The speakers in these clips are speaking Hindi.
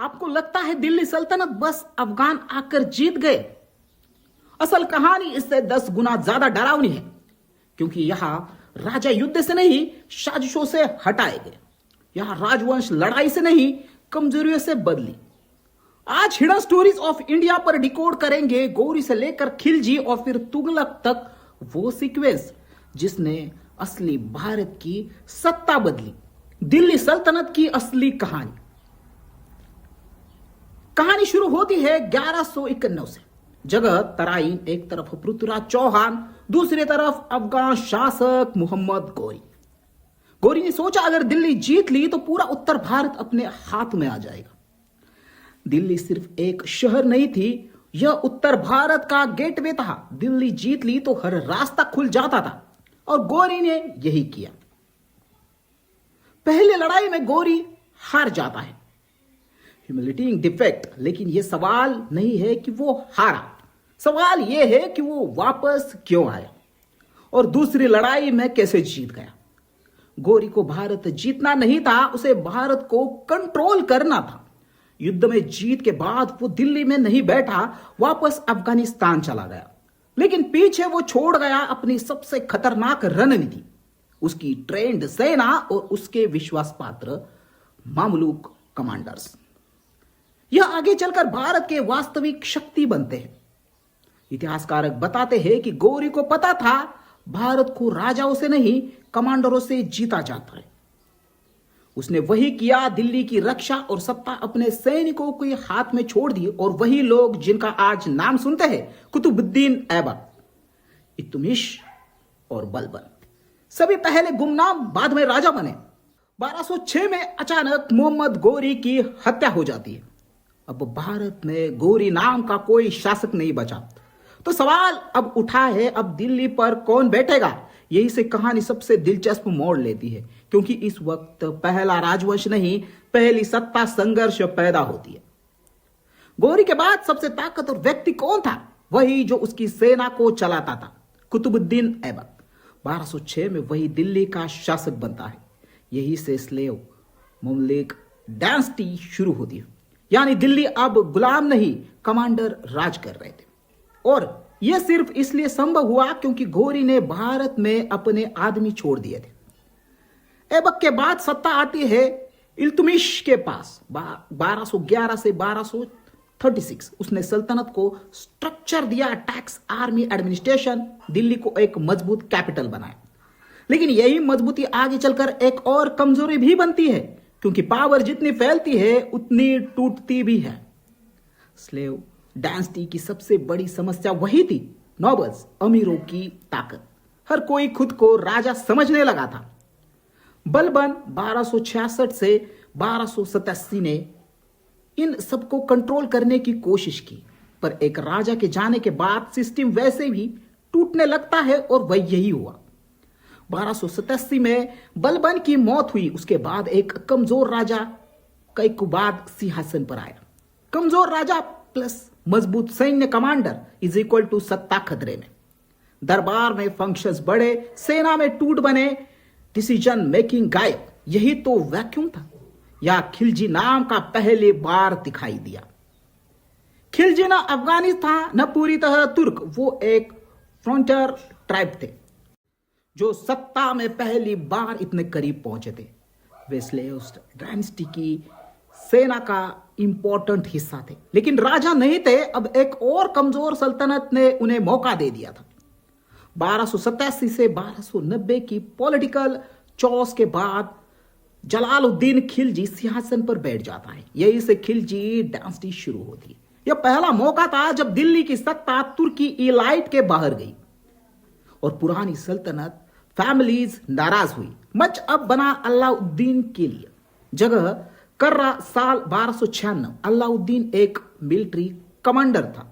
आपको लगता है दिल्ली सल्तनत बस अफगान आकर जीत गए? असल कहानी इससे 10 गुना ज्यादा डरावनी है, क्योंकि यहां राजा युद्ध से नहीं साजिशों से हटाए गए। यहां राजवंश लड़ाई से नहीं कमजोरियों से बदली। आज हिडन स्टोरीज ऑफ इंडिया पर डिकोड करेंगे गौरी से लेकर खिलजी और फिर तुगलक तक वो सीक्वेंस जिसने असली भारत की सत्ता बदली। दिल्ली सल्तनत की असली कहानी। कहानी शुरू होती है 1191 से। जगह तराइन, एक तरफ पृथ्वीराज चौहान, दूसरी तरफ अफगान शासक मोहम्मद गौरी। गौरी ने सोचा अगर दिल्ली जीत ली तो पूरा उत्तर भारत अपने हाथ में आ जाएगा। दिल्ली सिर्फ एक शहर नहीं थी, यह उत्तर भारत का गेटवे था। दिल्ली जीत ली तो हर रास्ता खुल जाता था और गौरी ने यही किया। पहले लड़ाई में गौरी हार जाता है, ह्यूमिलिटिंग डिफेक्ट। लेकिन यह सवाल नहीं है कि वो हारा, सवाल यह है कि वो वापस क्यों आया और दूसरी लड़ाई में कैसे जीत गया। गौरी को भारत जीतना नहीं था, उसे भारत को कंट्रोल करना था। युद्ध में जीत के बाद वो दिल्ली में नहीं बैठा, वापस अफगानिस्तान चला गया। लेकिन पीछे वो छोड़ गया अपनी सबसे खतरनाक रणनीति, उसकी ट्रेंड सेना और उसके विश्वास पात्र मामलूक कमांडर्स। यह आगे चलकर भारत के वास्तविक शक्ति बनते हैं। इतिहासकारक बताते हैं कि गौरी को पता था भारत को राजाओं से नहीं कमांडरों से जीता जाता है। उसने वही किया, दिल्ली की रक्षा और सत्ता अपने सैनिकों के हाथ में छोड़ दी। और वही लोग जिनका आज नाम सुनते हैं, कुतुबुद्दीन ऐबक, इल्तुतमिश और बलबन, सभी पहले गुमनाम बाद में राजा बने। 1206 में अचानक मोहम्मद गौरी की हत्या हो जाती है। अब भारत में गौरी नाम का कोई शासक नहीं बचा। तो सवाल अब उठा है, अब दिल्ली पर कौन बैठेगा? यही से कहानी सबसे दिलचस्प मोड़ लेती है, क्योंकि इस वक्त पहला राजवंश नहीं, पहली सत्ता संघर्ष पैदा होती है। गौरी के बाद सबसे ताकतवर व्यक्ति कौन था? वही जो उसकी सेना को चलाता था, कुतुबुद्दीन ऐबक। 1206 में वही दिल्ली का शासक बनता है। यही से स्लेव ममलिक डायनेस्टी शुरू होती है, यानी दिल्ली अब गुलाम नहीं, कमांडर राज कर रहे थे। और यह सिर्फ इसलिए संभव हुआ क्योंकि गौरी ने भारत में अपने आदमी छोड़ दिए थे। ऐबक के बाद सत्ता आती है इल्तुतमिश के पास। 1211 से 1236 उसने सल्तनत को स्ट्रक्चर दिया, टैक्स, आर्मी, एडमिनिस्ट्रेशन, दिल्ली को एक मजबूत कैपिटल बनाया। लेकिन यही मजबूती आगे चलकर एक और कमजोरी भी बनती है, क्योंकि पावर जितनी फैलती है उतनी टूटती भी है। स्लेव डायनेस्टी की सबसे बड़ी समस्या वही थी, नोबल्स, अमीरों की ताकत। हर कोई खुद को राजा समझने लगा था। बलबन 1266 से 1287 ने इन सबको कंट्रोल करने की कोशिश की, पर एक राजा के जाने के बाद सिस्टम वैसे भी टूटने लगता है और वही यही हुआ। 1287 में बलबन की मौत हुई। उसके बाद एक कमजोर राजा कैकुबाद सिंहासन पर आया। कमजोर राजा प्लस मजबूत सैन्य कमांडर इज इक्वल टू सत्ता खतरे में। दरबार में फंक्शंस बढ़े, सेना में टूट बने, डिसीजन मेकिंग गायब। यही तो वैक्यूम था, या खिलजी नाम का पहली बार दिखाई दिया। खिलजी ना अफगानी था न पूरी तरह तुर्क, वो एक फ्रंटियर ट्राइब थे जो सत्ता में पहली बार इतने करीब पहुंचे थे। वे स्लेव्स डायनेस्टी की सेना का इंपॉर्टेंट हिस्सा थे, लेकिन राजा नहीं थे। अब एक और कमजोर सल्तनत ने उन्हें मौका दे दिया था। 1287 से 1290 की पॉलिटिकल चॉस के बाद जलालुद्दीन खिलजी सिंहासन पर बैठ जाता है। यही से खिलजी डायनेस्टी शुरू होती है। यह पहला मौका था जब दिल्ली की सत्ता तुर्की इलाइट के बाहर गई और पुरानी सल्तनत फैमिलीज नाराज हुई। मंच अब बना अलाउद्दीन के लिए। जगह कर्रा साल 1296। अलाउद्दीन एक मिलिट्री कमांडर था,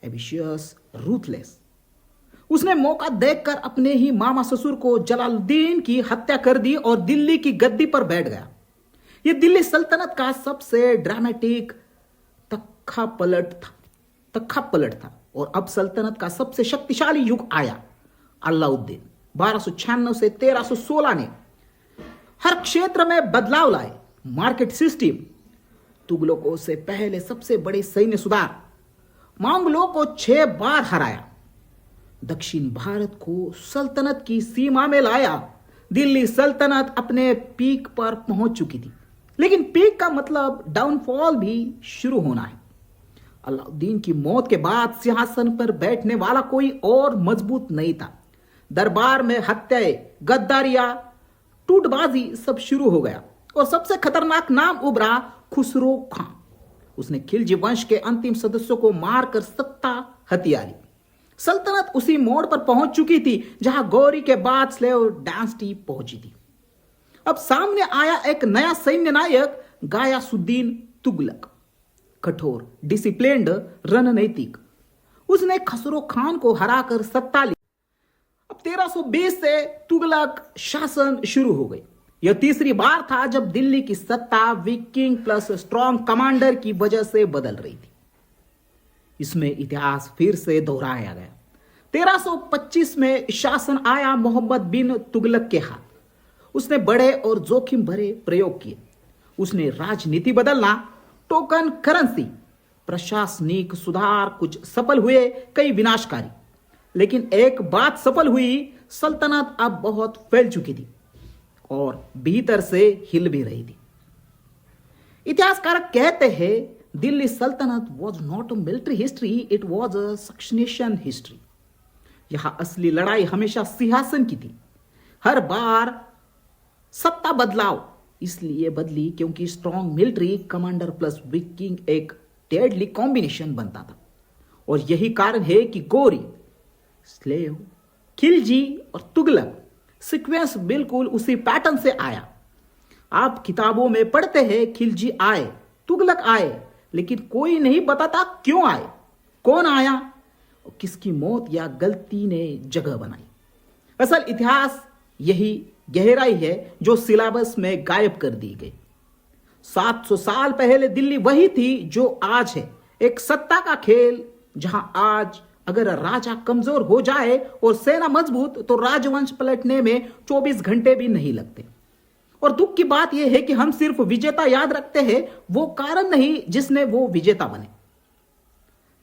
एम्बिशियस, रूथलेस। उसने मौका देखकर अपने ही मामा ससुर को जलालुद्दीन की हत्या कर दी और दिल्ली की गद्दी पर बैठ गया। यह दिल्ली सल्तनत का सबसे ड्रामेटिक तख्ता पलट था और अब सल्तनत का सबसे शक्तिशाली युग आया। अलाउद्दीन 1296 से 1316 ने हर क्षेत्र में बदलाव लाए। मार्केट सिस्टम, तुगलकों से पहले सबसे बड़े सैन्य सुधार, मंगलों को 6 बार हराया, दक्षिण भारत को सल्तनत की सीमा में लाया। दिल्ली सल्तनत अपने पीक पर पहुंच चुकी थी, लेकिन पीक का मतलब डाउनफॉल भी शुरू होना है। अलाउद्दीन की मौत के बाद सिंहासन पर बैठने वाला कोई और मजबूत नहीं था। दरबार में हत्याएं, गद्दारियां, टूटबाजी सब शुरू हो गया और सबसे खतरनाक नाम उभरा खुसरो खां। उसने खिलजी वंश के अंतिम सदस्यों को मारकर सत्ता हथिया ली। सल्तनत उसी मोड़ पर पहुंच चुकी थी जहां गौरी के बाद स्लेव डायनेस्टी पहुंची थी। अब सामने आया एक नया सैन्य नायक, गायासुद्दीन तुगलक। कठोर, डिसिप्लिन्ड, रणनीतिक। उसने खसरो खान को हराकर सत्ता ली। अब 1320 से तुगलक शासन शुरू हो गई। यह तीसरी बार था जब दिल्ली की सत्ता विकिंग प्लस स्ट्रॉन्ग कमांडर की वजह से बदल रही थी। इसमें इतिहास फिर से दोहराया गया। 1325 में शासन आया मोहम्मद बिन तुगलक के हाथ। उसने बड़े और जोखिम भरे प्रयोग किए। उसने राजनीति बदलना, टोकन करेंसी, प्रशासनिक सुधार कुछ सफल हुए, कई विनाशकारी। लेकिन एक बात सफल हुई, सल्तनत अब बहुत फैल चुकी थी और भीतर से हिल भी रही थी। इतिहासकार कहते हैं दिल्ली सल्तनत was not a military history, it was a succession history. यहां असली लड़ाई हमेशा सिंहासन की थी। हर बार सत्ता बदलाव इसलिए बदली क्योंकि strong military commander plus week king एक डेडली कॉम्बिनेशन बनता था। और यही कारण है कि गौरी, स्लेव, खिलजी और तुगलक सीक्वेंस बिल्कुल उसी पैटर्न से आया। आप किताबों में पढ़ते हैं खिलजी आए, तुगलक आए, लेकिन कोई नहीं बताता क्यों आए, कौन आया और किसकी मौत या गलती ने जगह बनाई। असल इतिहास यही गहराई है जो सिलेबस में गायब कर दी गई। 700 साल पहले दिल्ली वही थी जो आज है, एक सत्ता का खेल जहां आज अगर राजा कमजोर हो जाए और सेना मजबूत तो राजवंश पलटने में 24 घंटे भी नहीं लगते। और दुख की बात यह है कि हम सिर्फ विजेता याद रखते हैं, वो कारण नहीं जिसने वो विजेता बने।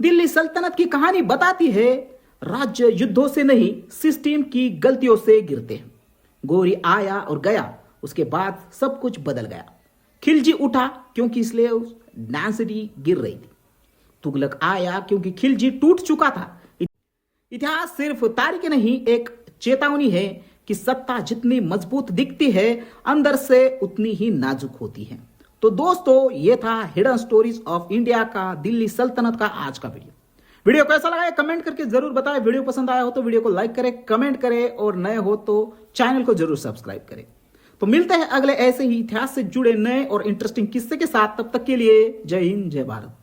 दिल्ली सल्तनत की कहानी बताती है राज्य युद्धों से नहीं, सिस्टम की गलतियों से गिरते हैं। गौरी आया और गया, उसके बाद सब कुछ बदल गया। खिलजी उठा क्योंकि इसलिए डायनेस्टी गिर रही थी। तुगलक आया क्योंकि खिलजी टूट चुका था। इतिहास सिर्फ तारीख नहीं, एक चेतावनी है कि सत्ता जितनी मजबूत दिखती है अंदर से उतनी ही नाजुक होती है। तो दोस्तों, ये था हिडन स्टोरीज ऑफ इंडिया का दिल्ली सल्तनत का आज का वीडियो कैसा लगा कमेंट करके जरूर बताएं। वीडियो पसंद आया हो तो वीडियो को लाइक करें, कमेंट करें और नए हो तो चैनल को जरूर सब्सक्राइब करें। तो मिलते हैं अगले ऐसे ही इतिहास से जुड़े नए और इंटरेस्टिंग किस्से के साथ। तब तक के लिए जय हिंद, जय भारत।